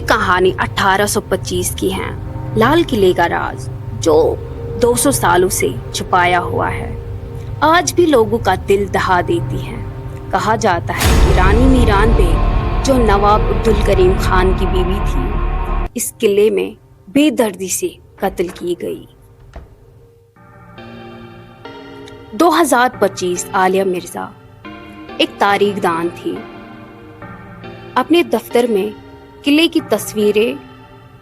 कहानी 1825 की है। लाल किले का राज जो 200 सालों से छुपाया हुआ है आज भी लोगों का दिल दहा देती है। कहा जाता है कि रानी मीरान बेग जो नवाब अब्दुल करीम खान की बीवी थी, इस किले में बेदर्दी से कत्ल की गई। 2025 आलिया मिर्जा एक तारीखदान थी। अपने दफ्तर में किले की तस्वीरें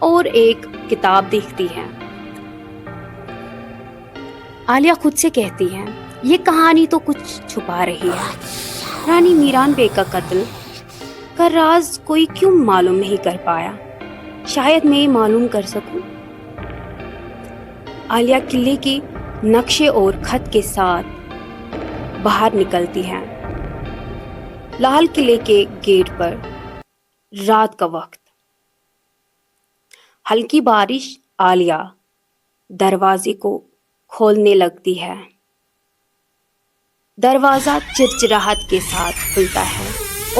और एक किताब देखती है। आलिया खुद से कहती है, ये कहानी तो कुछ छुपा रही है। रानी मीरान बेग का कत्ल का राज कोई क्यों मालूम नहीं कर पाया? शायद मैं मालूम कर सकूं। आलिया किले के नक्शे और खत के साथ बाहर निकलती है। लाल किले के गेट पर रात का वक्त, हल्की बारिश आलिया दरवाजे को खोलने लगती है। दरवाजा चिरचिराहट के साथ खुलता है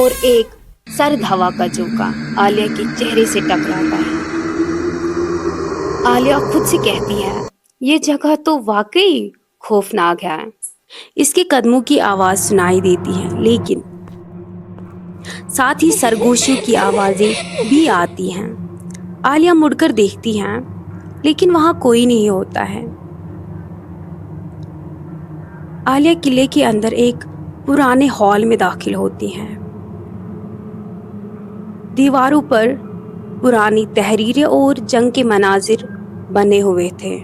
और एक सर्द हवा का झोंका आलिया के चेहरे से टकराता है। आलिया खुद से कहती है, ये जगह तो वाकई खौफनाक है। इसके कदमों की आवाज सुनाई देती है, लेकिन साथ ही सरगोशियों की आवाजें भी आती हैं। आलिया मुड़कर देखती है, लेकिन वहां कोई नहीं होता है। आलिया किले के अंदर एक पुराने हॉल में दाखिल होती है। दीवारों पर पुरानी तहरीरें और जंग के मनाजिर बने हुए थे।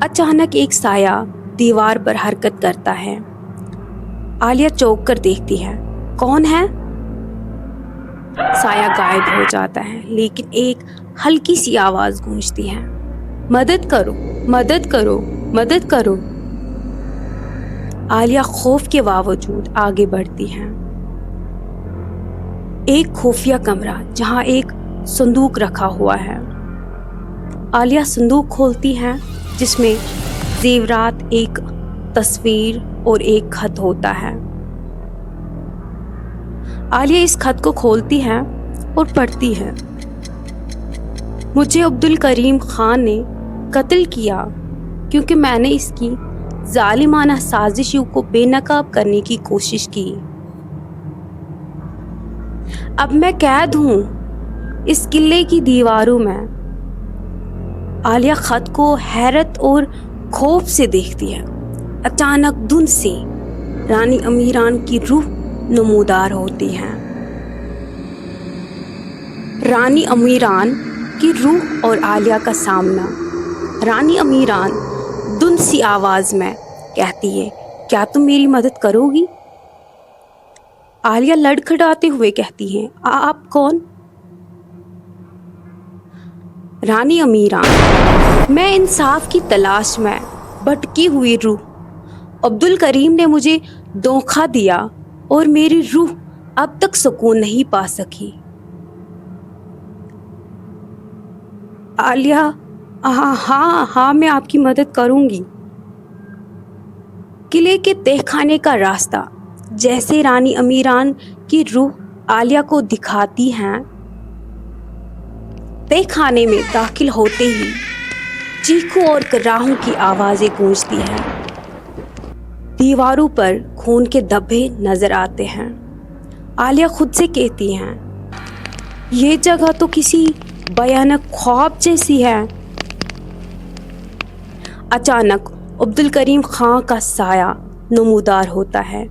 अचानक एक साया दीवार पर हरकत करता है। आलिया चौंक कर देखती है, कौन है? साया गायब हो जाता है, लेकिन एक हल्की सी आवाज गूंजती है, मदद करो, मदद करो, मदद करो। आलिया खौफ के बावजूद आगे बढ़ती है। एक खुफिया कमरा जहां एक संदूक रखा हुआ है। आलिया संदूक खोलती है, जिसमें जेवरात, एक तस्वीर और एक खत होता है। आलिया इस खत को खोलती है और पढ़ती है, मुझे अब्दुल करीम खान ने कत्ल किया क्योंकि मैंने इसकी जालिमाना साजिशों को बेनकाब करने की कोशिश की। अब मैं कैद हूं इस किले की दीवारों में। आलिया खत को हैरत और खौफ से देखती है। अचानक धुंध से रानी अमीरान की रूह नमूदार होती है। रानी अमीरान की रूह और आलिया का सामना। रानी अमीरान धुंध सी आवाज में कहती है, क्या तुम मेरी मदद करोगी? आलिया लड़खड़ाते हुए कहती है, आप कौन? रानी अमीरान, मैं इंसाफ की तलाश में भटकी हुई रूह। अब्दुल करीम ने मुझे धोखा दिया और मेरी रूह अब तक सुकून नहीं पा सकी। आलिया, हाँ, मैं आपकी मदद करूंगी। किले के तहखाने का रास्ता जैसे रानी अमीरान की रूह आलिया को दिखाती हैं। तहखाने में दाखिल होते ही चीखों और कराहों की आवाजें गूंजती हैं। दीवारों पर खून के धब्बे नजर आते हैं। आलिया खुद से कहती हैं, ये जगह तो किसी भयानक ख्वाब जैसी है। अचानक अब्दुल करीम खान का साया नमूदार होता है,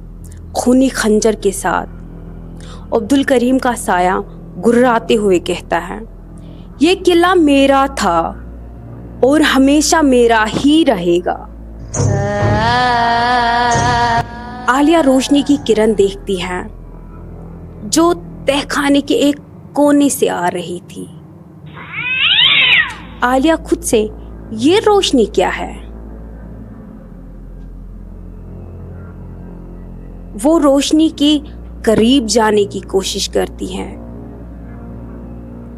खूनी खंजर के साथ। अब्दुल करीम का साया गुर्राते हुए कहता है, ये किला मेरा था और हमेशा मेरा ही रहेगा। आलिया रोशनी की किरण देखती है जो तहखाने के एक कोने से आ रही थी। आलिया खुद से, ये रोशनी क्या है? वो रोशनी के करीब जाने की कोशिश करती है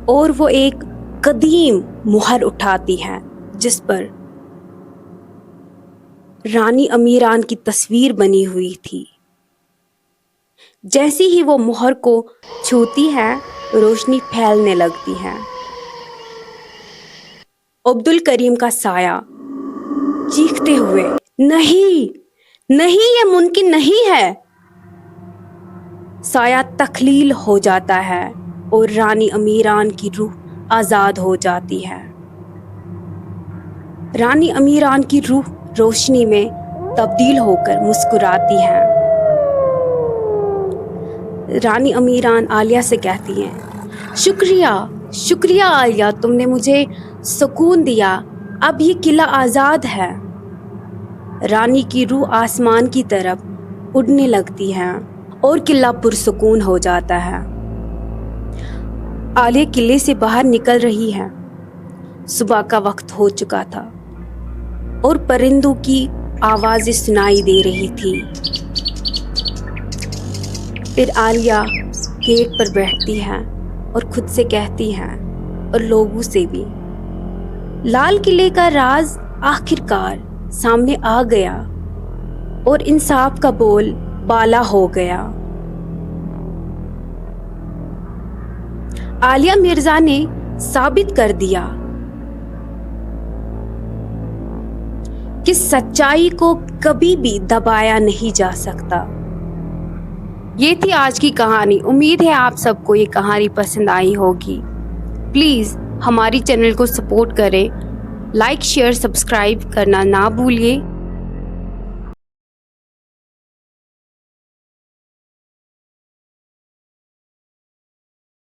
और वो एक कदीम मुहर उठाती है जिस पर रानी अमीरान की तस्वीर बनी हुई थी। जैसे ही वो मुहर को छूती है, रोशनी फैलने लगती है। अब्दुल करीम का साया चीखते हुए, नहीं नहीं, ये मुमकिन नहीं है। साया तख्लील हो जाता है और रानी अमीरान की रूह आजाद हो जाती है। रानी अमीरान की रूह रोशनी में तब्दील होकर मुस्कुराती है। रानी अमीरान आलिया से कहती हैं, शुक्रिया शुक्रिया आलिया, तुमने मुझे सुकून दिया, अब ये किला आज़ाद है। रानी की रूह आसमान की तरफ उड़ने लगती है और किला पुरसुकून हो जाता है। आलिया किले से बाहर निकल रही है। सुबह का वक्त हो चुका था और परिंदों की आवाज़ें सुनाई दे रही थी। फिर आलिया गेट पर बैठती है और खुद से कहती है और लोगों से भी, लाल किले का राज आखिरकार सामने आ गया और इंसाफ का बोल बाला हो गया। आलिया मिर्जा ने साबित कर दिया कि सच्चाई को कभी भी दबाया नहीं जा सकता। ये थी आज की कहानी। उम्मीद है आप सबको ये कहानी पसंद आई होगी। प्लीज़ हमारी चैनल को सपोर्ट करें, लाइक शेयर सब्सक्राइब करना ना भूलिए।